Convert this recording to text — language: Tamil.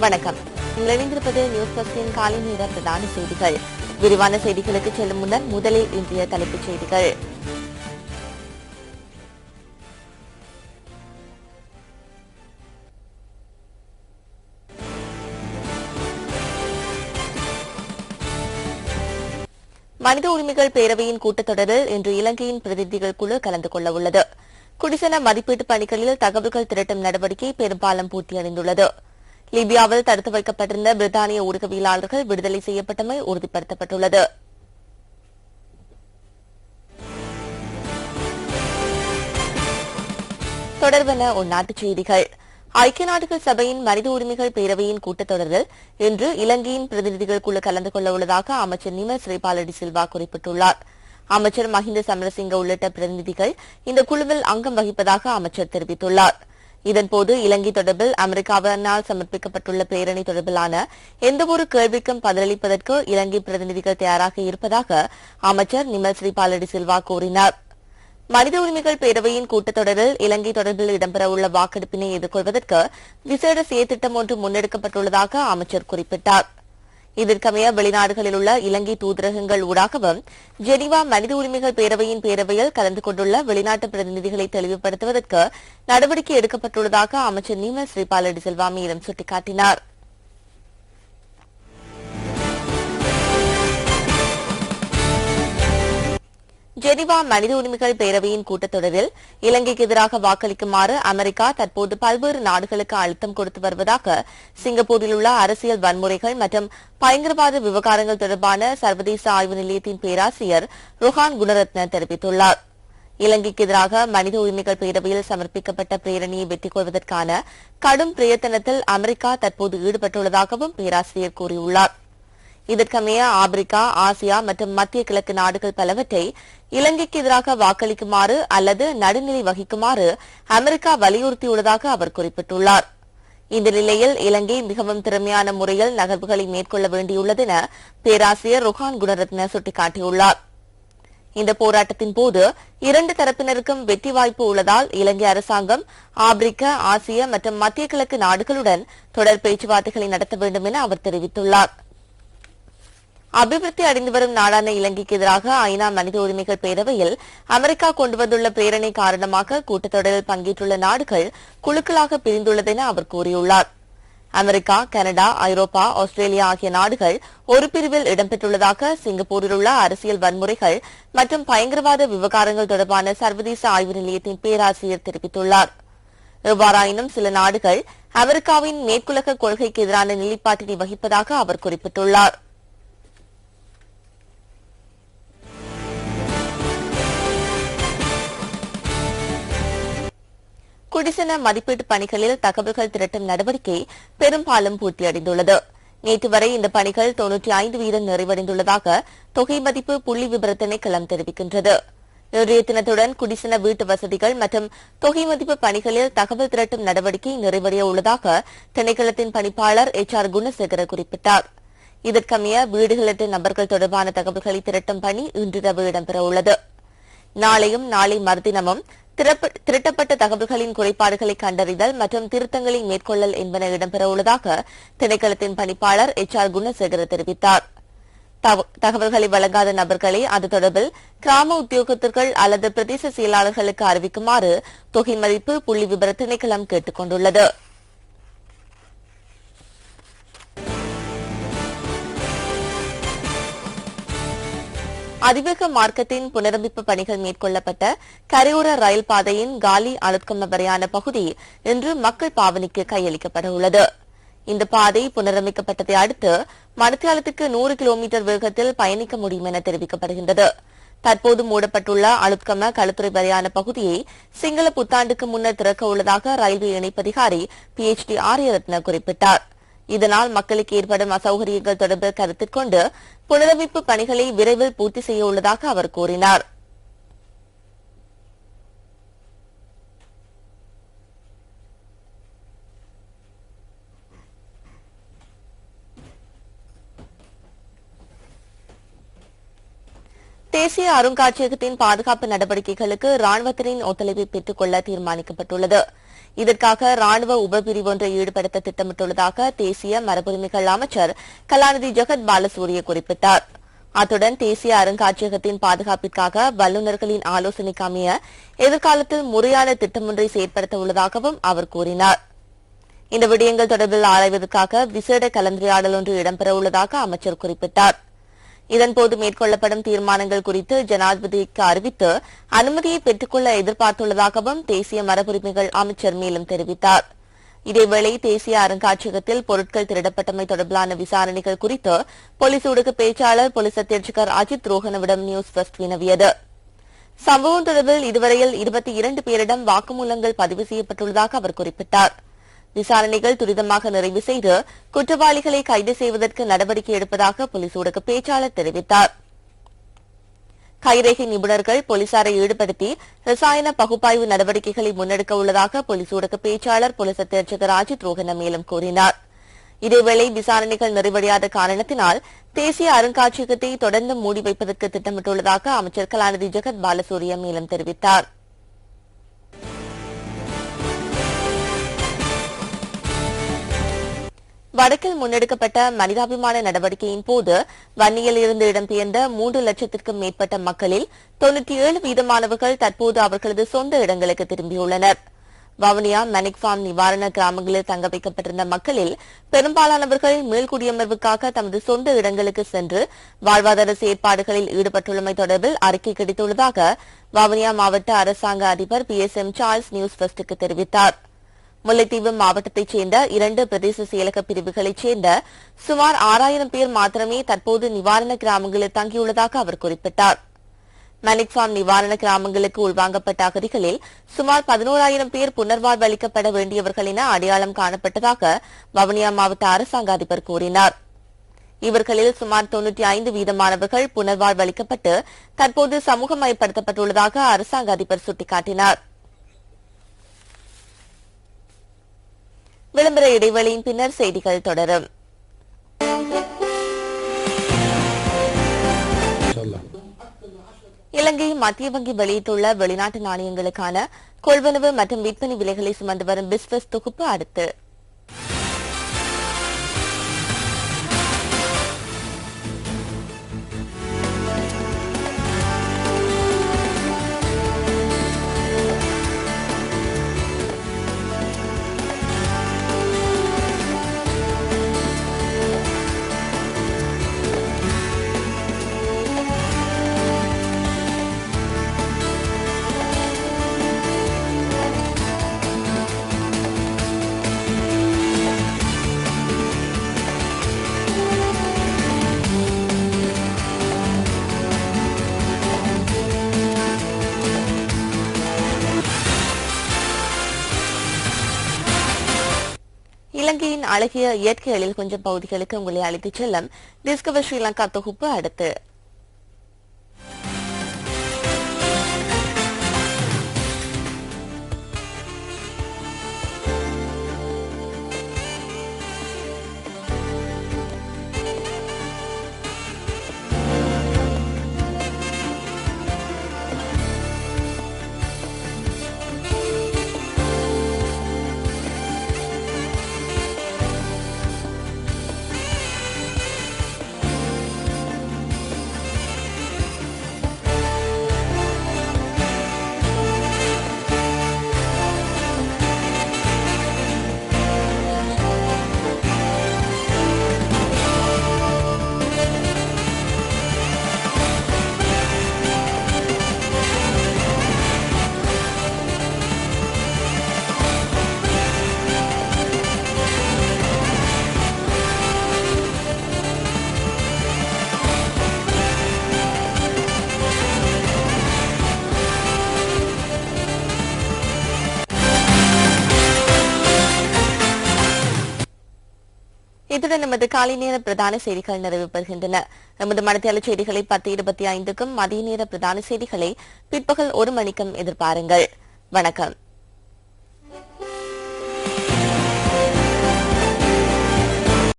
வணக்கம். இணைந்திருப்பது நியூஸ் பஸ்டின் காலை நேர பிரதான செய்திகள். விரிவான செய்திகளுக்கு செல்லும் முன்னர் முதலில் இன்றைய தலைப்புச் செய்திகள். மனித உரிமைகள் பேரவையின் கூட்டத்தொடரில் இன்று இலங்கையின் பிரதிநிதிகள் குழு கலந்து கொள்ள உள்ளது. குடிசன மதிப்பீட்டு பணிகளில் தகவல்கள் திரட்டும் நடவடிக்கை பெரும்பாலும் பூர்த்தியடைந்துள்ளது. லிபியாவில் தடுத்து வைக்கப்பட்டிருந்த பிரித்தானிய ஊடகவியலாளர்கள் விடுதலை செய்யப்பட்டமை உறுதிப்படுத்தப்பட்டுள்ளது. தொடர்பான உள்நாட்டுச் செய்திகள். ஐக்கிய நாடுகள் சபையின் மனித உரிமைகள் பேரவையின் கூட்டத்தொடரில் இன்று இலங்கையின் பிரதிநிதிகள் குழு கலந்து கொள்ள உள்ளதாக அமைச்சர் நிமல் ஸ்ரீபாலடி சில்வா குறிப்பிட்டுள்ளார். அமைச்சர் மஹிந்த சமரசிங்க உள்ளிட்ட பிரதிநிதிகள் இந்த குழுவில் அங்கம் வகிப்பதாக அமைச்சர் தெரிவித்துள்ளார். இதன்போது இலங்கை தொடர்பில் அமெரிக்காவினால் சமர்ப்பிக்கப்பட்டுள்ள பிரேரணை தொடர்பிலான எந்தவொரு கேள்விக்கும் பதிலளிப்பதற்கு இலங்கை பிரதிநிதிகள் தயாராக இருப்பதாக அமைச்சர் நிமல் ஸ்ரீபாலடி சில்வா கூறினார். மனித உரிமைகள் பேரவையின் கூட்டத்தொடரில் இலங்கை தொடர்பில் இடம்பெறவுள்ள வாக்கெடுப்பினை எதிர்கொள்வதற்கு விசேட செயற்திட்டம் ஒன்று முன்னெடுக்கப்பட்டுள்ளதாக அமைச்சர் குறிப்பிட்டார். இதற்கமைய வெளிநாடுகளில் உள்ள இலங்கை தூதரகங்கள் ஊடாகவும் ஜெனீவா மனித உரிமைகள் பேரவையின் பேரவையில் கலந்து கொண்டுள்ள வெளிநாட்டு பிரதிநிதிகளை தெளிவுபடுத்துவதற்கு நடவடிக்கை எடுக்கப்பட்டுள்ளதாக அமைச்சர் நிமல் ஸ்ரீபாலடி சில்வா மீண்டும் சுட்டிக்காட்டினார். ஜெனீவா மனித உரிமைகள் பேரவையின் கூட்டத்தொடரில் இலங்கைக்கு எதிராக வாக்களிக்குமாறு அமெரிக்கா தற்போது பல்வேறு நாடுகளுக்கு அழுத்தம் கொடுத்து வருவதாக சிங்கப்பூரில் உள்ள அரசியல் வன்முறைகள் மற்றும் பயங்கரவாத விவகாரங்கள் தொடர்பான சர்வதேச ஆய்வு நிலையத்தின் பேராசிரியர் ருஹான் குணரத்ன தெரிவித்துள்ளார். இலங்கைக்கு எதிராக மனித உரிமைகள் பேரவையில் சமர்ப்பிக்கப்பட்ட பிரேரணையை வெற்றி கொள்வதற்கான கடும் பிரயத்தனத்தில் அமெரிக்கா தற்போது ஈடுபட்டுள்ளதாகவும் பேராசிரியர் கூறியுள்ளார். இதற்கமைய ஆப்பிரிக்கா, ஆசியா மற்றும் மத்திய கிழக்கு நாடுகள் பலவற்றை இலங்கைக்கு எதிராக வாக்களிக்குமாறு அல்லது நடுநிலை வகிக்குமாறு அமெரிக்கா வலியுறுத்தியுள்ளதாக அவர் குறிப்பிட்டுள்ளார். இந்த நிலையில் இலங்கை மிகவும் திறமையான முறையில் நகர்வுகளை மேற்கொள்ள வேண்டியுள்ளது என பேராசிரியர் ருஹான் குணரத்ன சுட்டிக்காட்டியுள்ளார். இந்த போராட்டத்தின் போது இரண்டு தரப்பினருக்கும் வெற்றி வாய்ப்பு உள்ளதால் இலங்கை அரசாங்கம் ஆப்பிரிக்க, ஆசிய மற்றும் மத்திய கிழக்கு நாடுகளுடன் தொடர் பேச்சுவார்த்தைகளை நடத்த வேண்டும் என அவர் தெரிவித்துள்ளார். அபிவிருத்தி அடைந்து வரும் நாடான இலங்கைக்கு எதிராக ஐநா மனித உரிமைகள் பேரவையில் அமெரிக்கா கொண்டு வந்துள்ள பிரேரணை காரணமாக கூட்டத்தொடரில் பங்கேற்றுள்ள நாடுகள் குழுக்களாக பிரிந்துள்ளது என அவர் கூறியுள்ளார். அமெரிக்கா, கனடா, ஐரோப்பா, ஆஸ்திரேலியா ஆகிய நாடுகள் ஒரு பிரிவில் இடம்பெற்றுள்ளதாக சிங்கப்பூரில் உள்ள அரசியல் வன்முறைகள் மற்றும் பயங்கரவாத விவகாரங்கள் தொடர்பான சர்வதேச ஆய்வு நிலையத்தின் பேராசிரியர் தெரிவித்துள்ளார். எவ்வாறாயினும் சில நாடுகள் அமெரிக்காவின் மேற்குலக கொள்கைக்கு எதிரான நிலைப்பாட்டினை வகிப்பதாக அவர் குறிப்பிட்டுள்ளார். குடிசன மதிப்பீட்டு பணிகளில் தகவல்கள் திரட்டும் நடவடிக்கை பெரும்பாலும் பூர்த்தியடைந்துள்ளது. நேற்று வரை இந்த பணிகள் 95% நிறைவடைந்துள்ளதாக தொகை மதிப்பு புள்ளி விபர திணைக்களம் தெரிவிக்கின்றது. இன்றைய தினத்துடன் குடிசன வீட்டு வசதிகள் மற்றும் தொகை மதிப்பு பணிகளில் தகவல் திரட்டும் நடவடிக்கை நிறைவடைய உள்ளதாக திணைக்களத்தின் பணிப்பாளர் HR குணசேகர குறிப்பிட்டார். இதற்கமைய வீடுகளற்ற நபர்கள் தொடர்பான தகவல்களை திரட்டும் பணி இன்றிரவு இடம்பெறவுள்ளது. நாளையும் நாளை மறுதினமும் திரட்டப்பட்ட தகவல்களின் குறைபாடுகளை கண்டறிதல் மற்றும் திருத்தங்களை மேற்கொள்ளல் என்பன இடம்பெறவுள்ளதாக திணைக்களத்தின் பணிப்பாளர் HR குணசேகர தெரிவித்தார். தகவல்களை வழங்காத நபர்களை அது தொடர்பில் கிராம உத்தியோகத்தர்கள் அல்லது பிரதேச செயலாளர்களுக்கு அறிவிக்குமாறு தொகை மதிப்பு புள்ளி விபர திணைக்களம் கேட்டுக் கொண்டுள்ளது. அதிவேக மார்க்கத்தின் புனரமைப்பு பணிகள் மேற்கொள்ளப்பட்ட கரையோர ரயில் பாதையின் காலி அழுத்கம வரையான பகுதி இன்று மக்கள் பாவனைக்கு கையளிக்கப்பட உள்ளது. இந்த பாதை புனரமைக்கப்பட்டதை அடுத்து மணித்தியாலத்துக்கு 100 கிலோமீட்டர் வேகத்தில் பயணிக்க முடியும் என தெரிவிக்கப்படுகின்றது. தற்போது மூடப்பட்டுள்ள அழுத்கம களுத்துறை வரையான பகுதியை சிங்கள புத்தாண்டுக்கு முன்னர் திறக்க உள்ளதாக ரயில்வே இணைப்பதிகாரி PhD ஆரியரத்ன குறிப்பிட்டார். இதனால் மக்களுக்கு ஏற்படும் அசௌகரியங்கள் தொடர்பில் கருத்தில் கொண்டு புனரமைப்பு பணிகளை விரைவில் பூர்த்தி செய்ய உள்ளதாக அவர் கூறினார். தேசிய அருங்காட்சியகத்தின் பாதுகாப்பு நடவடிக்கைகளுக்கு ராணுவத்தினரின் ஒத்துழைப்பை பெற்றுக் கொள்ள தீர்மானிக்கப்பட்டுள்ளது. இதற்காக ராணுவ உபபிரிவு ஒன்றை ஈடுபடுத்த திட்டமிட்டுள்ளதாக தேசிய மரபுரிமைகள் அமைச்சர் கலாநிதி ஜெகத் பாலசூரிய குறிப்பிட்டார். அத்துடன் தேசிய அருங்காட்சியகத்தின் பாதுகாப்பிற்காக வல்லுநர்களின் ஆலோசனைக்கு அமைய எதிர்காலத்தில் முறையான திட்டம் ஒன்றை செயற்படுத்த உள்ளதாகவும் அவர் கூறினார். இந்த விடயங்கள் தொடர்பில் ஆராய்வதற்காக விசேட கலந்துரையாடல் ஒன்று இடம்பெறவுள்ளதாக அமைச்சர் குறிப்பிட்டார். இதன்போது மேற்கொள்ளப்படும் தீர்மானங்கள் குறித்து ஜனாதிபதிக்கு அறிவித்து அனுமதியை பெற்றுக்கொள்ள எதிர்பார்த்துள்ளதாகவும் தேசிய மரபுரிமைகள் அமைச்சர் மேலும் தெரிவித்தார். இதேவேளை தேசிய அருங்காட்சியகத்தில் பொருட்கள் திருடப்பட்டமை தொடர்பிலான விசாரணைகள் குறித்து போலீஸ் ஊடக பேச்சாளர் போலீஸ் அத்தியட்சகர் அஜித் ரோஹனவிடம் நியூஸ் ஃபர்ஸ்ட் வினவியது. சம்பவம் தொடர்பில் இதுவரையில் 22 பேரிடம் வாக்குமூலங்கள் பதிவு செய்யப்பட்டுள்ளதாக அவர் குறிப்பிட்டார். விசாரணைகள் துரிதமாக நிறைவு செய்து குற்றவாளிகளை கைது செய்வதற்கு நடவடிக்கை எடுப்பதாக போலீஸ் ஊடக பேச்சாளர் தெரிவித்தார். கைரேகை நிபுணர்கள் போலீசாரை ஈடுபடுத்தி ரசாயன பகுப்பாய்வு நடவடிக்கைகளை முன்னெடுக்க உள்ளதாக போலீஸ் ஊடக பேச்சாளர் போலீஸ் அத்தியட்சகர் அஜித் ரோஹன மேலும் கூறினார். இதேவேளை விசாரணைகள் நிறைவடையாத காரணத்தினால் தேசிய அருங்காட்சியகத்தை தொடர்ந்து மூடி வைப்பதற்கு திட்டமிட்டுள்ளதாக அமைச்சர் கலாநிதி ஜெகத் பாலசூரிய மேலும் தெரிவித்தார். வடக்கில் முன்னெடுக்கப்பட்ட மனிதாபிமான நடவடிக்கையின் போது வன்னியில் இருந்து இடம்பெயர்ந்த 3 லட்சத்திற்கும் மேற்பட்ட மக்களில் 97% தற்போது அவர்களது சொந்த இடங்களுக்கு திரும்பியுள்ளனர். வவுனியா மனிக் ஃபார்ம் நிவாரண கிராமங்களில் தங்க வைக்கப்பட்டிருந்த மக்களில் பெரும்பாலானவர்கள் மீள்குடியமர்வுக்காக தமது சொந்த இடங்களுக்கு சென்று வாழ்வாதார செயற்பாடுகளில் ஈடுபட்டுள்ளமை தொடர்பில் அறிக்கை கிடைத்துள்ளதாக வவுனியா மாவட்ட அரசாங்க அதிபர் PSM சார்ல்ஸ் நியூஸ் ஃபர்ஸ்டுக்கு தெரிவித்தார். முல்லைத்தீவு மாவட்டத்தைச் சேர்ந்த 2 பிரதேச செயலக பிரிவுகளைச் சேர்ந்த சுமார் 6000 பேர் மாத்திரமே தற்போது நிவாரண கிராமங்களில் தங்கியுள்ளதாக அவர் குறிப்பிட்டார். மனிக் ஃபார்ம் நிவாரண கிராமங்களுக்கு உள்வாங்கப்பட்ட அகதிகளில் சுமார் 11,000 பேர் புனர்வாழ்வு அளிக்கப்பட வேண்டியவர்கள் என அடையாளம் காணப்பட்டதாக வவுனியா மாவட்ட அரசாங்க அதிபர் கூறினார். இவர்களில் சுமார் 95% புனர்வாழ்வு அளிக்கப்பட்டு தற்போது சமூகமயப்படுத்தப்பட்டுள்ளதாக அரசாங்க அதிபர் சுட்டிக்காட்டினார். விளம்பர இடைவெளியின் பின்னர் செய்திகள் தொடரும். இலங்கை மத்திய வங்கி வெளியிட்டுள்ள வெளிநாட்டு நாணயங்களுக்கான கொள்வனவு மற்றும் விற்பனை விலைகளை சுமந்து வரும் பிஸ்வஸ் தொகுப்பு அடுத்து. இலங்கையின் அழகிய இயற்கை எழில் கொஞ்சம் பகுதிகளுக்கு உங்களை அழைத்துச் செல்லும் டிஸ்கவர் ஸ்ரீலங்கா தொகுப்பு அடுத்து. இத்துடன் நமது காலை நேர பிரதான செய்திகள் நிறைவு பெறுகின்றன. நமது மனத்தியாள செய்திகளை 10:25க்கும் மதிய நேர பிரதான செய்திகளை பிற்பகல் 1 மணிக்கும் எதிர்பாருங்கள். வணக்கம்.